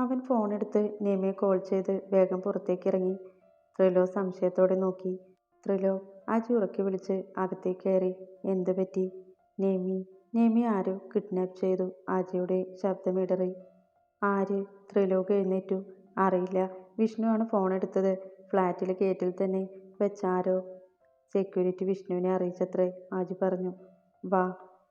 അവൻ ഫോണെടുത്ത് നിയമയെ കോൾ ചെയ്ത് വേഗം പുറത്തേക്ക് ഇറങ്ങി. ത്രിലോ സംശയത്തോടെ നോക്കി. ത്രിലോ അജി ഉറക്കി വിളിച്ച് അകത്തേക്ക് കയറി. എന്ത് പറ്റി? നേമി ആരോ കിഡ്നാപ്പ് ചെയ്തു. അജിയുടെ ശബ്ദമിടറി. ആര്? ത്രിലോക് എഴുന്നേറ്റു. അറിയില്ല. വിഷ്ണുവാണ് ഫോൺ എടുത്തത്. ഫ്ലാറ്റിലെ ഗേറ്റിൽ തന്നെ വെച്ചാരോ സെക്യൂരിറ്റി വിഷ്ണുവിനെ അറിയിച്ചത്രേ, അജി പറഞ്ഞു. വാ.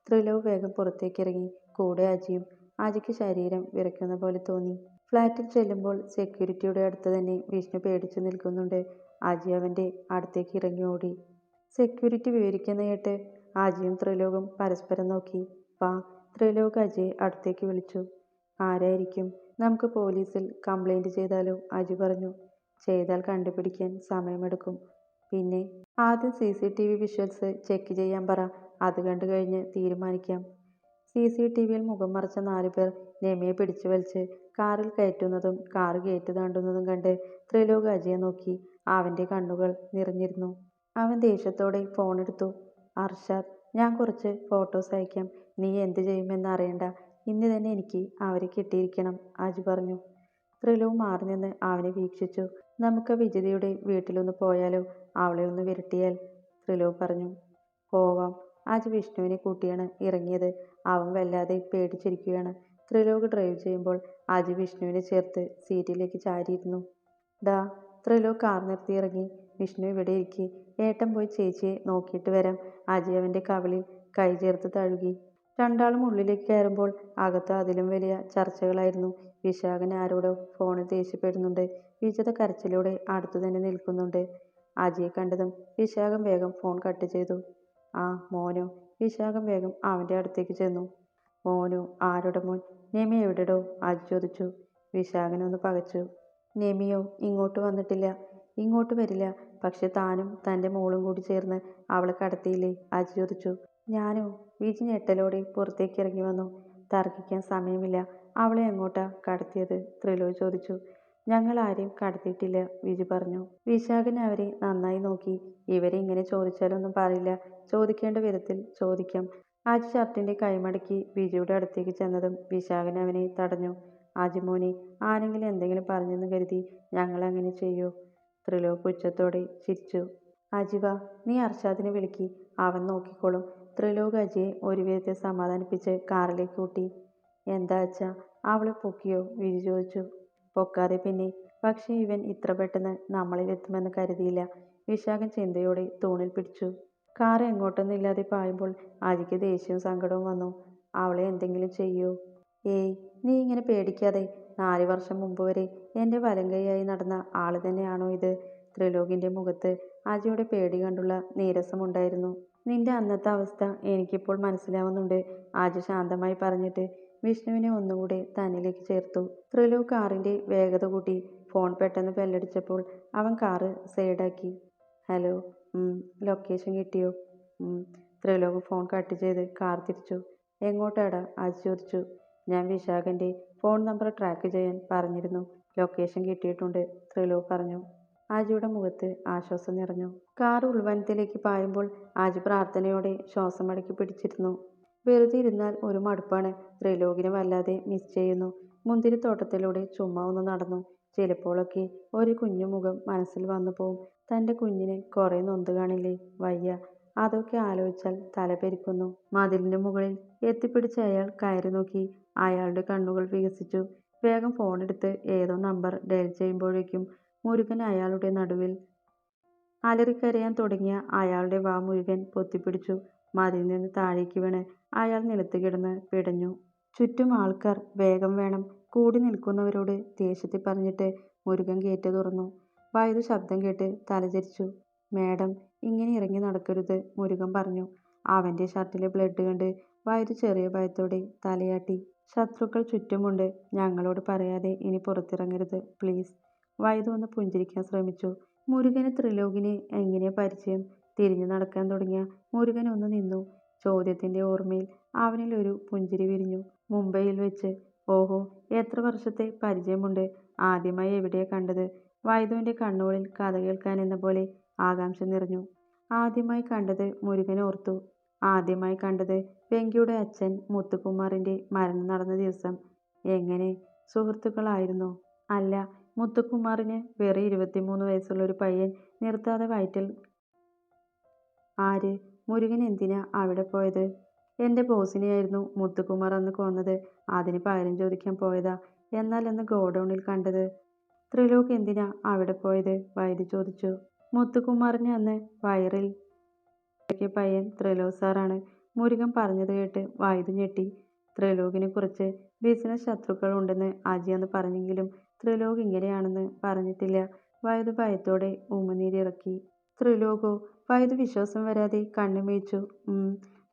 ത്രിലോക് വേഗം പുറത്തേക്ക് ഇറങ്ങി. കൂടെ അജിയും. അജിക്ക് ശരീരം വിറയ്ക്കുന്ന പോലെ തോന്നി. ഫ്ലാറ്റിൽ ചെല്ലുമ്പോൾ സെക്യൂരിറ്റിയുടെ അടുത്ത് തന്നെ വിഷ്ണു പേടിച്ചു നിൽക്കുന്നുണ്ട്. അജി അവൻ്റെ അടുത്തേക്ക് ഇറങ്ങി ഓടി. സെക്യൂരിറ്റി വിവരിക്കുന്ന കേട്ട് അജിയും ത്രിലോകും പരസ്പരം നോക്കി. വാ. ത്രിലോക് അജിയെ അടുത്തേക്ക് വിളിച്ചു. ആരായിരിക്കും? നമുക്ക് പോലീസിൽ കംപ്ലൈൻറ്റ് ചെയ്താലോ? അജി പറഞ്ഞു. ചെയ്താൽ കണ്ടുപിടിക്കാൻ സമയമെടുക്കും. പിന്നെ ആദ്യം CCTV വിഷ്വൽസ് ചെക്ക് ചെയ്യാൻ പറ. അത് കണ്ടു കഴിഞ്ഞ് തീരുമാനിക്കാം. CCTVയിൽ മുഖം മറച്ച 4 പേർ നെമിയെ പിടിച്ചു വലിച്ച് കാറിൽ കയറ്റുന്നതും കാറ് ഗേറ്റ് താണ്ടുന്നതും കണ്ട് ത്രിലോക് അജിയെ നോക്കി. അവൻ്റെ കണ്ണുകൾ നിറഞ്ഞിരുന്നു. അവൻ ദേഷ്യത്തോടെ ഫോണെടുത്തു. അർഷാദ്, ഞാൻ കുറച്ച് ഫോട്ടോസ് അയക്കാം. നീ എന്ത് ചെയ്യുമെന്ന് അറിയണ്ട. ഇന്ന് തന്നെ എനിക്ക് അവരെ കിട്ടിയിരിക്കണം, അജി പറഞ്ഞു. ത്രിലോക് മാറി നിന്ന് അവനെ വീക്ഷിച്ചു. നമുക്ക് വിജിതയുടെ വീട്ടിലൊന്ന് പോയാലോ? അവളെ ഒന്ന് വിരട്ടിയാൽ, ത്രിലോക് പറഞ്ഞു. പോവാം. അജി വിഷ്ണുവിനെ കൂട്ടിയാണ് ഇറങ്ങിയത്. അവൻ വല്ലാതെ പേടിച്ചിരിക്കുകയാണ്. ത്രിലോക് ഡ്രൈവ് ചെയ്യുമ്പോൾ അജി വിഷ്ണുവിനെ ചേർത്ത് സീറ്റിലേക്ക് ചാരിയിരുന്നു. ഡാ. ത്രിലോക് കാർ നിർത്തി ഇറങ്ങി. വിഷ്ണു ഇവിടെ ഇരിക്കി. ഏട്ടൻ പോയി ചേച്ചിയെ നോക്കിയിട്ട് വരാം. അജി അവൻ്റെ കവിളിൽ കൈ ചേർത്ത് തഴുകി. രണ്ടാളും ഉള്ളിലേക്ക് കയറുമ്പോൾ അകത്ത് അതിലും വലിയ ചർച്ചകളായിരുന്നു. വിശാഖൻ ആരോടോ ഫോണിൽ ദേഷ്യപ്പെടുന്നുണ്ട്. വിജിത കരച്ചിലൂടെ അടുത്തു തന്നെ നിൽക്കുന്നുണ്ട്. അജിയെ കണ്ടതും വിശാഖൻ വേഗം ഫോൺ കട്ട് ചെയ്തു. ആ മോനോ? വിശാഖൻ വേഗം അവൻ്റെ അടുത്തേക്ക് ചെന്നു. മോനോ? ആരുടെ മോൻ? നെമി എവിടെടോ? അജി ചോദിച്ചു. വിശാഖൻ ഒന്ന് പകച്ചു. നെമിയോ ഇങ്ങോട്ട് വന്നിട്ടില്ല. ഇങ്ങോട്ട് വരില്ല. പക്ഷെ താനും തൻ്റെ മോളും കൂടി ചേർന്ന് അവളെ കടത്തിയില്ലേ? അജി ചോദിച്ചു. ഞാനോ? വിജി ഞെട്ടലോടെ പുറത്തേക്ക് ഇറങ്ങി വന്നു. തർക്കിക്കാൻ സമയമില്ല. അവളെ എങ്ങോട്ടാ കടത്തിയത്? ത്രിലോക് ചോദിച്ചു. ഞങ്ങൾ ആരെയും കടത്തിയിട്ടില്ല, വിജി പറഞ്ഞു. വിശാഖൻ അവരെ നന്നായി നോക്കി. ഇവരെ ഇങ്ങനെ ചോദിച്ചാലൊന്നും പറയില്ല. ചോദിക്കേണ്ട വിധത്തിൽ ചോദിക്കാം. അജി ഷർട്ടിൻ്റെ കൈമടക്കി വിജിയുടെ അടുത്തേക്ക് ചെന്നതും വിശാഖൻ അവനെ തടഞ്ഞു. അജി മോനെ, ആരെങ്കിലും എന്തെങ്കിലും പറഞ്ഞെന്ന് കരുതി ഞങ്ങൾ അങ്ങനെ ചെയ്യോ? ത്രിലോക് പുച്ഛത്തോടെ ചിരിച്ചു. അജി വാ, നീ അർഷാദിനെ വിളിക്ക്. അവൻ നോക്കിക്കോളും. ത്രിലോക് അജിയെ ഒരു വിധത്തിൽ സമാധാനിപ്പിച്ച് കാറിലേക്ക് കൂട്ടി. എന്താ അച്ഛാ, അവളെ പൊക്കിയോ? വിജി ചോദിച്ചു. പൊക്കാതെ പിന്നെ. പക്ഷേ ഇവൻ ഇത്ര പെട്ടെന്ന് നമ്മളിലെത്തുമെന്ന് കരുതിയില്ല. വിശാഖൻ ചിന്തയോടെ തൂണിൽ പിടിച്ചു. കാർ എങ്ങോട്ടൊന്നുമില്ലാതെ പായുമ്പോൾ അജിക്ക് ദേഷ്യവും സങ്കടവും വന്നു. അവളെ എന്തെങ്കിലും ചെയ്യോ? ഏയ്, നീ ഇങ്ങനെ പേടിക്കാതെ. 4 വർഷം മുമ്പ് വരെ എൻ്റെ വലങ്കൈയായി നടന്ന ആള് തന്നെയാണോ ഇത്? ത്രിലോകിൻ്റെ മുഖത്ത് അജിയുടെ പേടി കണ്ടുള്ള നീരസമുണ്ടായിരുന്നു. നിന്റെ അന്നത്തെ അവസ്ഥ എനിക്കിപ്പോൾ മനസ്സിലാവുന്നുണ്ട്, അജി ശാന്തമായി പറഞ്ഞിട്ട് വിഷ്ണുവിനെ ഒന്നുകൂടെ തന്നിലേക്ക് ചേർത്തു. ത്രിലോക് കാറിൻ്റെ വേഗത കൂട്ടി. ഫോൺ പെട്ടെന്ന് ബെല്ലടിച്ചപ്പോൾ അവൻ കാറ് സൈഡാക്കി. ഹലോ. ലൊക്കേഷൻ കിട്ടിയോ? ത്രിലോക് ഫോൺ കട്ട് ചെയ്ത് കാർ തിരിച്ചു. എങ്ങോട്ടാടാ? അജി ചോദിച്ചു. ഞാൻ വിശാഖൻ്റെ ഫോൺ നമ്പർ ട്രാക്ക് ചെയ്യാൻ പറഞ്ഞിരുന്നു. ലൊക്കേഷൻ കിട്ടിയിട്ടുണ്ട്, ത്രിലോക് പറഞ്ഞു. അജിയുടെ മുഖത്ത് ആശ്വാസം നിറഞ്ഞു. കാർ ഉൾവനത്തിലേക്ക് പായുമ്പോൾ അജി പ്രാർത്ഥനയോടെ ശ്വാസം അടക്കി പിടിച്ചിരുന്നു. വെറുതെ ഇരുന്നാൽ ഒരു മടുപ്പാണ്. ത്രിലോകിനെ വല്ലാതെ മിസ് ചെയ്യുന്നു. മുന്തിരിത്തോട്ടത്തിലൂടെ ചുമ്മാ ഒന്ന് നടന്നു. ചിലപ്പോഴൊക്കെ ഒരു കുഞ്ഞു മുഖം മനസ്സിൽ വന്നു പോവും. തൻ്റെ കുഞ്ഞിന് കുറെ നൊന്ത് കാണില്ലേ? വയ്യ. അതൊക്കെ ആലോചിച്ചാൽ തല പെരിക്കുന്നു. മതിലിൻ്റെ മുകളിൽ എത്തിപ്പിടിച്ച് അയാൾ കയറി നോക്കി. അയാളുടെ കണ്ണുകൾ വികസിച്ചു. വേഗം ഫോണെടുത്ത് ഏതോ നമ്പർ ഡയൽ ചെയ്യുമ്പോഴേക്കും മുരുകൻ അയാളുടെ നടുവിൽ. അലറിക്കരയാൻ തുടങ്ങിയ അയാളുടെ വാ മുരുകൻ പൊത്തിപ്പിടിച്ചു. മതിൽ നിന്ന് താഴേക്ക് വീണ് അയാൾ നിലത്ത് കിടന്ന് പിടഞ്ഞു. ചുറ്റും ആൾക്കാർ. വേഗം വേണം. കൂടി നിൽക്കുന്നവരോട് ദേഷ്യത്തിൽ പറഞ്ഞിട്ട് മുരുകൻ ഗേറ്റ് തുറന്നു. വൈദ്യു ശബ്ദം കേട്ട് തലചരിച്ചു. മേഡം, ഇങ്ങനെ ഇറങ്ങി നടക്കരുത്, മുരുകൻ പറഞ്ഞു. അവൻ്റെ ഷർട്ടിലെ ബ്ലഡ് കണ്ട് വൈദ്യു ചെറിയ ഭയത്തോടെ തലയാട്ടി. ശത്രുക്കൾ ചുറ്റുമുണ്ട്. ഞങ്ങളോട് പറയാതെ ഇനി പുറത്തിറങ്ങരുത്, പ്ലീസ്. വൈദ്യു ഒന്ന് പുഞ്ചിരിക്കാൻ ശ്രമിച്ചു. മുരുകന് ത്രിലോകിനെ എങ്ങനെ പരിചയം? തിരിഞ്ഞു നടക്കാൻ തുടങ്ങിയ മുരുകൻ ഒന്ന് നിന്നു. ചോദ്യത്തിൻ്റെ ഓർമ്മയിൽ അവനിൽ ഒരു പുഞ്ചിരി വിരിഞ്ഞു. മുംബൈയിൽ വെച്ച്. ഓഹോ, എത്ര വർഷത്തെ പരിചയമുണ്ട്. ആദ്യമായി എവിടെയാ കണ്ടത്? വൈദ്യുവിൻ്റെ കണ്ണുകളിൽ കഥ കേൾക്കാൻ എന്ന പോലെ ആകാംക്ഷ നിറഞ്ഞു. ആദ്യമായി കണ്ടത് മുരുകൻ ഓർത്തു. ആദ്യമായി കണ്ടത് വെങ്കിയുടെ അച്ഛൻ മുത്തുകുമാറിൻ്റെ മരണം നടന്ന ദിവസം. എങ്ങനെ? സുഹൃത്തുക്കളായിരുന്നോ? അല്ല. മുത്തുകുമാറിന് വെറും 23 വയസ്സുള്ള ഒരു പയ്യൻ നിർത്താതെ വയറ്റിൽ. ആര്? മുരുകൻ എന്തിനാ അവിടെ പോയത്? എന്റെ ബോസിനെയായിരുന്നു മുത്തുകുമാർ അന്ന് കൊന്നത്. അതിന് പകരം ചോദിക്കാൻ പോയതാ. എന്നാൽ അന്ന് ഗോഡൌണിൽ കണ്ടത്. ത്രിലോക് എന്തിനാ അവിടെ പോയത്? വൈദ്യ ചോദിച്ചു. മുത്തുകുമാറിന് അന്ന് വയറിൽ പയ്യൻ ത്രിലോക് സാറാണ്. മുരുകൻ പറഞ്ഞത് കേട്ട് വൈദ്യ ഞെട്ടി. ത്രിലോകിനെ കുറിച്ച് ബിസിനസ് ശത്രുക്കൾ ഉണ്ടെന്ന് അജി അന്ന് പറഞ്ഞെങ്കിലും ത്രിലോക് ഇങ്ങനെയാണെന്ന് പറഞ്ഞിട്ടില്ല. വൈദ്യ ഭയത്തോടെ ഉമിനീരിറക്കി. ത്രിലോകോ? വൈദ്യ വിശ്വാസം വരാതെ കണ്ണു മിഴിച്ചു.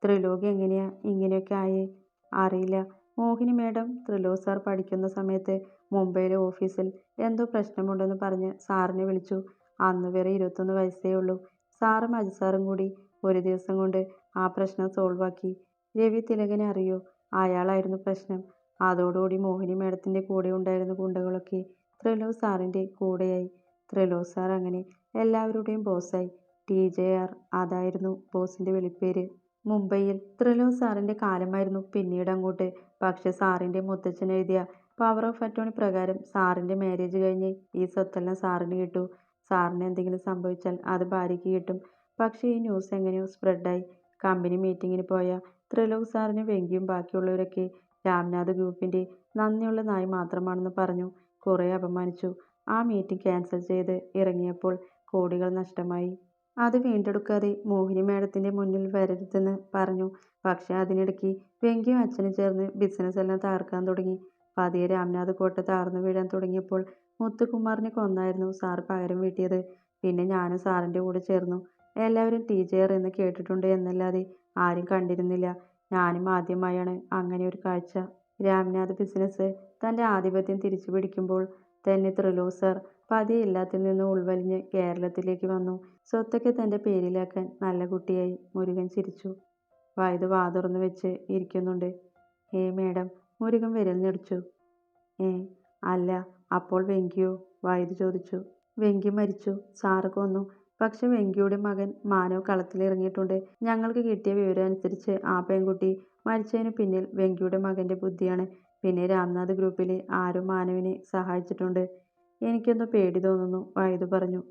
ത്രിലോക് എങ്ങനെയാ ഇങ്ങനെയൊക്കെ ആയേ? അറിയില്ല. മോഹിനി മേഡം ത്രിലോക് സാർ പഠിക്കുന്ന സമയത്ത് മുംബൈയിലെ ഓഫീസിൽ എന്തോ പ്രശ്നമുണ്ടെന്ന് പറഞ്ഞ് സാറിനെ വിളിച്ചു. അന്ന് വെറും 21 വയസ്സേ ഉള്ളൂ. സാറും അജി സാറും കൂടി ഒരു ദിവസം കൊണ്ട് ആ പ്രശ്നം സോൾവാക്കി. രവി തിലകനെ അറിയോ? അയാളായിരുന്നു പ്രശ്നം. അതോടുകൂടി മോഹിനി മേഡത്തിന്റെ കൂടെ ഉണ്ടായിരുന്ന ഗുണ്ടകളൊക്കെ ത്രിലോക് സാറിന്റെ കൂടെയായി. ത്രിലോക് സാർ അങ്ങനെ എല്ലാവരുടെയും ബോസായി. TJR, അതായിരുന്നു ബോസിന്റെ വിളിപ്പേര്. മുംബൈയിൽ ത്രിലോക് സാറിന്റെ കാലമായിരുന്നു പിന്നീട് അങ്ങോട്ട്. പക്ഷെ സാറിന്റെ മുത്തച്ഛൻ എഴുതിയ പവർ ഓഫ് അറ്റോർണി പ്രകാരം സാറിന്റെ മാരേജ് കഴിഞ്ഞ് ഈ സ്വത്തെല്ലാം സാറിന് കിട്ടൂ. സാറിന് എന്തെങ്കിലും സംഭവിച്ചാൽ അത് ഭാര്യയ്ക്ക് കിട്ടും. പക്ഷെ ഈ ന്യൂസ് എങ്ങനെയോ സ്പ്രെഡായി. കമ്പനി മീറ്റിങ്ങിന് പോയ ത്രിലോക് സാറിന് വെങ്കിയും ബാക്കിയുള്ളവരൊക്കെ രാംനാഥ് ഗ്രൂപ്പിന്റെ നന്ദിയുള്ള നായ് മാത്രമാണെന്ന് പറഞ്ഞു. കുറെ അപമാനിച്ചു. ആ മീറ്റിംഗ് ക്യാൻസൽ ചെയ്ത് ഇറങ്ങിയപ്പോൾ കോടികൾ നഷ്ടമായി. അത് വീണ്ടെടുക്കാതെ മോഹിനി മേഡത്തിന്റെ മുന്നിൽ വരരുതെന്ന് പറഞ്ഞു. പക്ഷെ അതിനിടയ്ക്ക് വെങ്കിയും അച്ഛനും ചേർന്ന് ബിസിനസ് എല്ലാം തകർക്കാൻ തുടങ്ങി. പതിയെ രാംനാഥ് കോട്ട തകർന്നു വീഴാൻ തുടങ്ങിയപ്പോൾ മുത്തുകുമാറിനെ കൊന്നായിരുന്നു സാർ പകരം വീട്ടിയത്. പിന്നെ ഞാനും സാറിന്റെ കൂടെ ചേർന്നു. എല്ലാവരും TJR എന്ന് കേട്ടിട്ടുണ്ട് എന്നല്ലാതെ ആരും കണ്ടിരുന്നില്ല. ഞാനും ആദ്യമായാണ് അങ്ങനെ ഒരു കാഴ്ച. രാംനാഥ് ബിസിനസ് തന്റെ ആധിപത്യം തിരിച്ചു പിടിക്കുമ്പോൾ തന്നെ ത്രിലോക് സാർ പതിയെ എല്ലാത്തിൽ നിന്നും ഉൾവലിഞ്ഞ് കേരളത്തിലേക്ക് വന്നു. സ്വത്തൊക്കെ തന്റെ പേരിലാക്കാൻ നല്ല കുട്ടിയായി. മുരുകൻ ചിരിച്ചു. വൈദ്യ വാ തുറന്നു വെച്ച് ഇരിക്കുന്നുണ്ട്. മേഡം? മുരുകൻ വിരൽ ഞൊടിച്ചു. അല്ല. അപ്പോൾ വെങ്കിയോ? വൈദ്യ ചോദിച്ചു. വെങ്കി മരിച്ചു. സാറ് കൊന്നു. പക്ഷെ വെങ്കിയുടെ മകൻ മാനവ് കളത്തിലിറങ്ങിയിട്ടുണ്ട്. ഞങ്ങൾക്ക് കിട്ടിയ വിവരം അനുസരിച്ച് ആ പെൺകുട്ടി മരിച്ചതിന് പിന്നിൽ വെങ്കിയുടെ മകന്റെ ബുദ്ധിയാണ്. പിന്നെ രാംനാഥ് ഗ്രൂപ്പിലെ ആരോ മാനവിനെ സഹായിച്ചിട്ടുണ്ട്. എനിക്കെന്തോ പേടി തോന്നുന്നു, വൈദ്യ പറഞ്ഞു.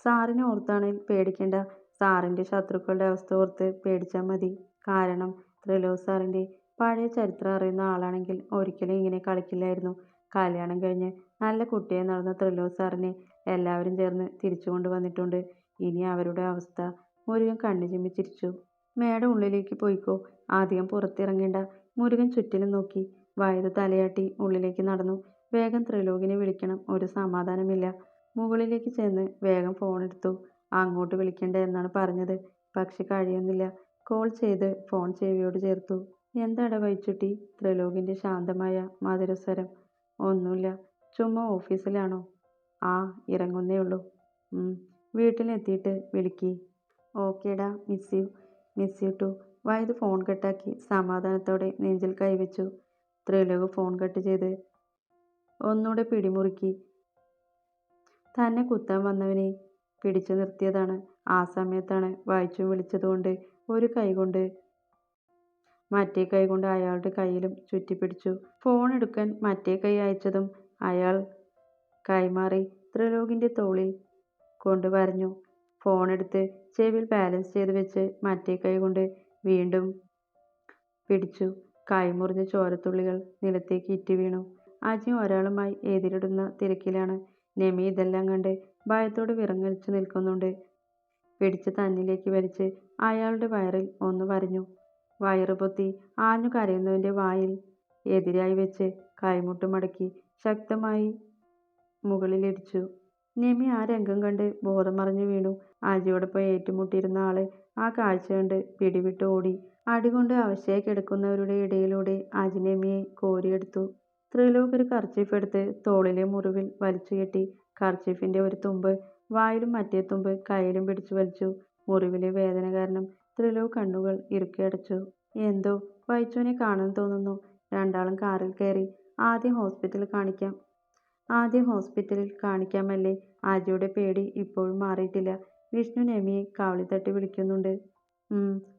സാറിനെ ഓർത്താണെങ്കിൽ പേടിക്കണ്ട. സാറിന്റെ ശത്രുക്കളുടെ അവസ്ഥ ഓർത്ത് പേടിച്ചാൽ മതി. കാരണം ത്രിലോക് സാറിന്റെ പഴയ ചരിത്രം അറിയുന്ന ആളാണെങ്കിൽ ഒരിക്കലും ഇങ്ങനെ കളിക്കില്ലായിരുന്നു. കല്യാണം കഴിഞ്ഞ് നല്ല കുട്ടിയായി നടന്ന ത്രിലോക് സാറിനെ എല്ലാവരും ചേർന്ന് തിരിച്ചു കൊണ്ടുവന്നിട്ടുണ്ട്. ഇനി അവരുടെ അവസ്ഥ. മുരുകൻ കണ്ണു ചിമ്മി ചിരിച്ചു. മേഡം ഉള്ളിലേക്ക് പോയിക്കോ. അധികം പുറത്തിറങ്ങേണ്ട. മുരുകൻ ചുറ്റിലും നോക്കി. വൈദ്യ തലയാട്ടി ഉള്ളിലേക്ക് നടന്നു. വേഗം ത്രിലോകിനെ വിളിക്കണം. ഒരു സമാധാനമില്ല. മുകളിലേക്ക് ചെന്ന് വേഗം ഫോണെടുത്തു. അങ്ങോട്ട് വിളിക്കണ്ട എന്നാണ് പറഞ്ഞത്. പക്ഷെ കഴിയുന്നില്ല. കോൾ ചെയ്ത് ഫോൺ ചെവിയോട് ചേർത്തു. എന്താടാ വൈച്ചുട്ടി? ത്രിലോകിന്റെ ശാന്തമായ മധുരസ്വരം. ഒന്നുമില്ല. ചുമ്മാ ഓഫീസിലാണോ? ഇറങ്ങുന്നേ ഉള്ളൂ. വീട്ടിലെത്തിയിട്ട് വിളിക്ക്. ഓക്കേടാ. Miss you too. Vaidya phone കട്ടാക്കി സമാധാനത്തോടെ നെഞ്ചിൽ കൈവച്ചു. ത്രിലോക് ഫോൺ കട്ട് ചെയ്ത് ഒന്നൂടെ പിടിമുറുക്കി. തന്നെ കുത്താൻ വന്നവനെ പിടിച്ചു നിർത്തിയതാണ്. ആ സമയത്താണ് വൈച്ചു വിളിച്ചതുകൊണ്ട് ഒരു കൈകൊണ്ട് മറ്റേ കൈകൊണ്ട് അയാളുടെ കൈയിലും ചുറ്റിപ്പിടിച്ചു. ഫോൺ എടുക്കാൻ മറ്റേ കൈ അയച്ചതും അയാൾ കൈമാറി ത്രിലോകിന്റെ തോളിൽ കൊണ്ട് വരഞ്ഞു. ഫോണെടുത്ത് ചെവിയിൽ ബാലൻസ് ചെയ്ത് വെച്ച് മറ്റേ കൈ കൊണ്ട് വീണ്ടും പിടിച്ചു. കൈ മുറിഞ്ഞ ചോരത്തുള്ളികൾ നിലത്തേക്ക് ഇറ്റി വീണു. അജി ഒരാളുമായി എതിരിടുന്ന തിരക്കിലാണ്. നെമി ഇതെല്ലാം കണ്ട് ഭയത്തോട് വിറങ്ങലിച്ചു നിൽക്കുന്നുണ്ട്. പിടിച്ച് തന്നിലേക്ക് വലിച്ച് അയാളുടെ വയറിൽ ഒന്ന് വരഞ്ഞു. വയറ് പൊത്തി ആഞ്ഞു കരയുന്നവന്റെ വായിൽ എതിരായി വെച്ച് കൈമുട്ട് മടക്കി ശക്തമായി മുകളിലിടിച്ചു. നെമി ആ രംഗം കണ്ട് ബോധം മറിഞ്ഞു വീണു. അജിയോടൊപ്പം ഏറ്റുമുട്ടിയിരുന്ന ആള് ആ കാഴ്ച കണ്ട് പിടിവിട്ട് ഓടി. അടികൊണ്ട് അവശയായി കിടക്കുന്നവരുടെ ഇടയിലൂടെ അജി നെമിയെ കോരിയെടുത്തു. ത്രിലോക് ഒരു കർച്ചീഫ് എടുത്ത് തോളിലെ മുറിവിൽ വലിച്ചു കെട്ടി. കർച്ചീഫിന്റെ ഒരു തുമ്പ് വായിലും മറ്റേ തുമ്പ് കയ്യിലും പിടിച്ചു വലിച്ചു. മുറിവിലെ വേദന കാരണം ത്രിലോക് കണ്ണുകൾ ഇറുക്കി അടച്ചു. എന്തോ വൈച്ചുവിനെ കാണാൻ തോന്നുന്നു. രണ്ടാളും കാറിൽ കയറി. ആദ്യം ഹോസ്പിറ്റലിൽ കാണിക്കാമല്ലേ? അജിയുടെ പേടി ഇപ്പോഴും മാറിയിട്ടില്ല. വിഷ്ണു നെമിയെ കവിളിൽ തട്ടി വിളിക്കുന്നുണ്ട്.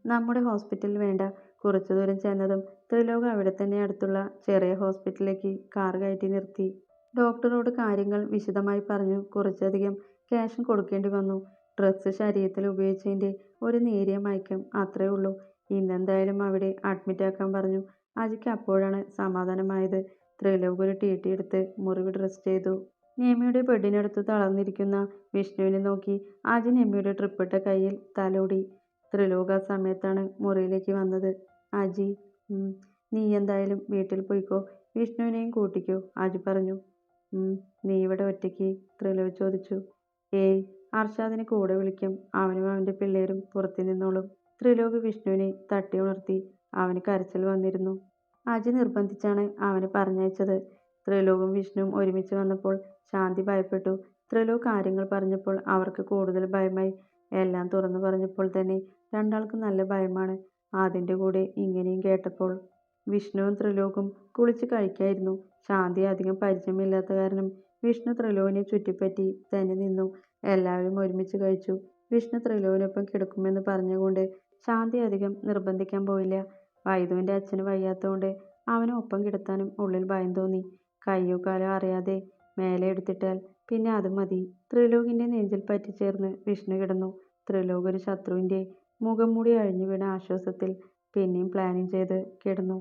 നമ്മുടെ ഹോസ്പിറ്റലിൽ വേണ്ട. കുറച്ചു ദൂരം ചെന്നതും ത്രിലോക് അവിടെ തന്നെ അടുത്തുള്ള ചെറിയ ഹോസ്പിറ്റലിലേക്ക് കാർ കയറ്റി നിർത്തി. ഡോക്ടറോട് കാര്യങ്ങൾ വിശദമായി പറഞ്ഞു. കുറച്ചധികം ക്യാഷും കൊടുക്കേണ്ടി വന്നു. ഡ്രഗ്സ് ശരീരത്തിൽ ഉപയോഗിച്ചതിൻ്റെ ഒരു നേരിയ മയക്കം, അത്രേ ഉള്ളൂ. ഇന്നെന്തായാലും അവിടെ അഡ്മിറ്റാക്കാൻ പറഞ്ഞു. അജിക്ക് അപ്പോഴാണ് സമാധാനമായത്. ത്രിലോക് ഒരു ടി എടുത്ത് മുറിവ് ഡ്രസ് ചെയ്തു. നേമിയുടെ ബെഡിനടുത്ത് തളർന്നിരിക്കുന്ന വിഷ്ണുവിനെ നോക്കി അജി നേമിയുടെ ട്രിപ്പിട്ട കയ്യിൽ തലോടി. ത്രിലോക് ആ സമയത്താണ് മുറിയിലേക്ക് വന്നത്. അജി, നീ എന്തായാലും വീട്ടിൽ പോയിക്കോ, വിഷ്ണുവിനെയും കൂട്ടിക്കോ, അജി പറഞ്ഞു. നീ ഇവിടെ ഒറ്റയ്ക്ക്? ത്രിലോക് ചോദിച്ചു. ഏയ്, അർഷാദിനെ കൂടെ വിളിക്കും, അവനും അവൻ്റെ പിള്ളേരും പുറത്തു നിന്നോളും. ത്രിലോക് വിഷ്ണുവിനെ തട്ടി ഉണർത്തി. അവന് കരച്ചിൽ വന്നിരുന്നു. അജി നിർബന്ധിച്ചാണ് അവനെ പറഞ്ഞയച്ചത്. ത്രിലോകും വിഷ്ണുവും ഒരുമിച്ച് വന്നപ്പോൾ ശാന്തി ഭയപ്പെട്ടു. ത്രിലോക് കാര്യങ്ങൾ പറഞ്ഞപ്പോൾ അവർക്ക് കൂടുതൽ ഭയമായി. എല്ലാം തുറന്നു പറഞ്ഞപ്പോൾ തന്നെ രണ്ടാൾക്കും നല്ല ഭയമാണ്. അതിൻ്റെ കൂടെ ഇങ്ങനെയും കേട്ടപ്പോൾ. വിഷ്ണുവും ത്രിലോകും കുളിച്ച് കഴിക്കായിരുന്നു. ശാന്തി അധികം പരിചയമില്ലാത്ത കാരണം വിഷ്ണു ത്രിലോകിനെ ചുറ്റിപ്പറ്റി തന്നെ നിന്നു. എല്ലാവരും ഒരുമിച്ച് കഴിച്ചു. വിഷ്ണു ത്രിലോകിനൊപ്പം കിടക്കുമെന്ന് പറഞ്ഞുകൊണ്ട് ശാന്തി അധികം നിർബന്ധിക്കാൻ പോയില്ല. വൈദുവിൻ്റെ അച്ഛന് വയ്യാത്തതുകൊണ്ട് അവനെ ഒപ്പം കിടത്താനും ഉള്ളിൽ ഭയം തോന്നി. കയ്യോ കാലോ അറിയാതെ മേലെ എടുത്തിട്ടാൽ പിന്നെ അത് മതി. ത്രിലോകിൻ്റെ നെഞ്ചിൽ പറ്റിച്ചേർന്ന് വിഷ്ണു കിടന്നു. ത്രിലോക് ഒരു ശത്രുവിൻ്റെ മുഖംമൂടി അഴിഞ്ഞു വീണ ആശ്വാസത്തിൽ പിന്നെയും പ്ലാനിങ് ചെയ്ത് കിടന്നു.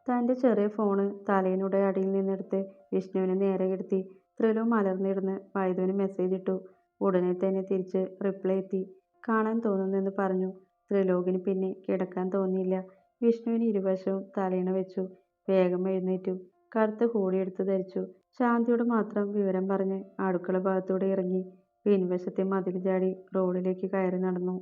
തൻ്റെ ചെറിയ ഫോണ് തലയിനുടെ അടിയിൽ നിന്നെടുത്ത് വിഷ്ണുവിനെ നേരെ കിടത്തി. ത്രിലോക് മലർന്നിരുന്ന് വൈദുവിന് മെസ്സേജ് ഇട്ടു. ഉടനെ തന്നെ തിരിച്ച് റിപ്ലൈ എത്തി. കാണാൻ തോന്നുന്നെന്ന് പറഞ്ഞു. ത്രിലോകിന് പിന്നെ കിടക്കാൻ തോന്നിയില്ല. വിഷ്ണുവിന് ഇരുവശവും തലയിണ വെച്ചു. വേഗം എഴുന്നേറ്റു. കറുത്ത ഹൂഡിയെടുത്ത് ധരിച്ചു. ശാന്തിയോട് മാത്രം വിവരം പറഞ്ഞ് അടുക്കള ഭാഗത്തൂടെ ഇറങ്ങി. പിൻവശത്തെ മതിൽ ചാടി റോഡിലേക്ക് കയറി നടന്നു.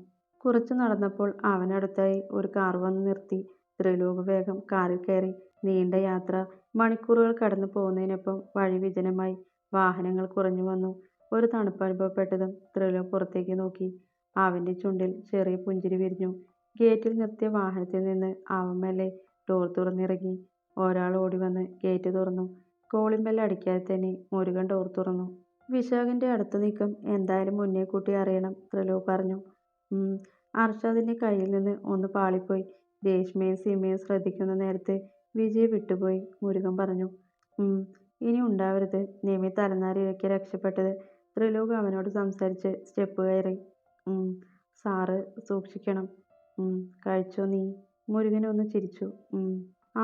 കുറച്ചു നടന്നപ്പോൾ അവനടുത്തായി ഒരു കാർ വന്ന് നിർത്തി. ത്രിലോക് വേഗം കാറിൽ കയറി. നീണ്ട യാത്ര. മണിക്കൂറുകൾ കടന്നു പോകുന്നതിനൊപ്പം വഴി വിജനമായി. വാഹനങ്ങൾ കുറഞ്ഞു വന്നു. ഒരു തണുപ്പ് അനുഭവപ്പെട്ടതും ത്രിലോക് പുറത്തേക്ക് നോക്കി. അവൻ്റെ ചുണ്ടിൽ ചെറിയ പുഞ്ചിരി വിരിഞ്ഞു. ഗേറ്റിൽ നിർത്തിയ വാഹനത്തിൽ നിന്ന് അവൻ മെല്ലെ ഡോർ തുറന്നിറങ്ങി. ഒരാൾ ഓടി വന്ന് ഗേറ്റ് തുറന്നു. കോളിംഗ് ബെൽ അടിക്കാതെ തന്നെ മുരുകൻ ഡോർ തുറന്നു. വിശാഖിൻ്റെ അടുത്ത നീക്കം എന്തായാലും മുന്നേ കൂട്ടി അറിയണം, ത്രിലോക് പറഞ്ഞു. അർഷാദിൻ്റെ കയ്യിൽ നിന്ന് ഒന്ന് പാളിപ്പോയി. രേഷ്മയും സീമയും ശ്രദ്ധിക്കുന്ന നേരത്ത് വിജയ് വിട്ടുപോയി, മുരുകൻ പറഞ്ഞു. ഇനി ഉണ്ടാവരുത്. നിയമി തലനാരിഴയ്ക്ക് രക്ഷപ്പെട്ടത്. ത്രിലോക് അവനോട് സംസാരിച്ച് സ്റ്റെപ്പ് കയറി. സാറ് സൂക്ഷിക്കണം. കഴിച്ചോ നീ? മുരുകൻ ഒന്ന് ചിരിച്ചു.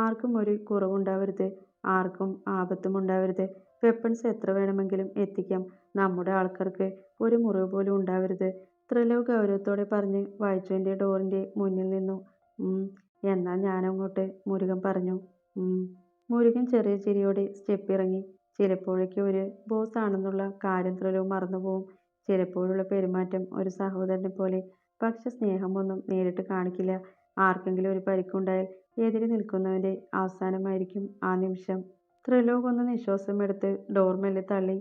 ആർക്കും ഒരു കുറവുണ്ടാവരുത്, ആർക്കും ആപത്തും ഉണ്ടാവരുത്. വെപ്പൺസ് എത്ര വേണമെങ്കിലും എത്തിക്കാം. നമ്മുടെ ആൾക്കാർക്ക് ഒരു മുറിവ് പോലും ഉണ്ടാവരുത്, ത്രിലോക് ഗൗരവത്തോടെ പറഞ്ഞ് വൈജുവിൻ്റെ ഡോറിൻ്റെ മുന്നിൽ നിന്നു. എന്നാൽ ഞാനങ്ങോട്ട്, മുരുകൻ പറഞ്ഞു. മുരുകൻ ചെറിയ ചിരിയോടെ സ്റ്റെപ്പ് ഇറങ്ങി. ചിലപ്പോഴൊക്കെ ഒരു ബോസ് ആണെന്നുള്ള കാര്യം ത്രിലോക് മറന്നുപോകും. ചിലപ്പോഴുള്ള പെരുമാറ്റം ഒരു സഹോദരനെ പോലെ. പക്ഷെ സ്നേഹമൊന്നും നേരിട്ട് കാണിക്കില്ല. ആർക്കെങ്കിലും ഒരു പരിക്കുണ്ടായാൽ എതിരെ നിൽക്കുന്നവൻ്റെ അവസാനമായിരിക്കും ആ നിമിഷം. ത്രിലോക് ഒന്ന് നിശ്വാസമെടുത്ത് ഡോർ മെല്ലെ തള്ളി.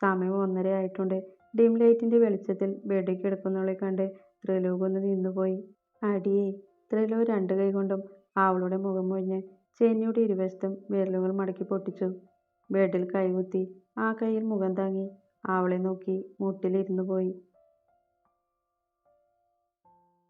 സമയം 1:30 ആയിട്ടുണ്ട്. ഡിം ലൈറ്റിൻ്റെ വെളിച്ചത്തിൽ ബെഡിൽ കിടക്കുന്നവളെ കണ്ട് ത്രിലോക് ഒന്ന് നിന്നുപോയി. അടിയേ. ത്രിലോക് 2 കൈകൊണ്ടും അവളുടെ മുഖം മൊഴിഞ്ഞ് ചെന്നിയുടെ ഇരുവശത്തും വിരലുകൾ മടക്കി പൊട്ടിച്ചു. ബെഡിൽ കൈകുത്തി ആ കൈയിൽ മുഖം താങ്ങി അവളെ നോക്കി മുട്ടിലിരുന്നു പോയി.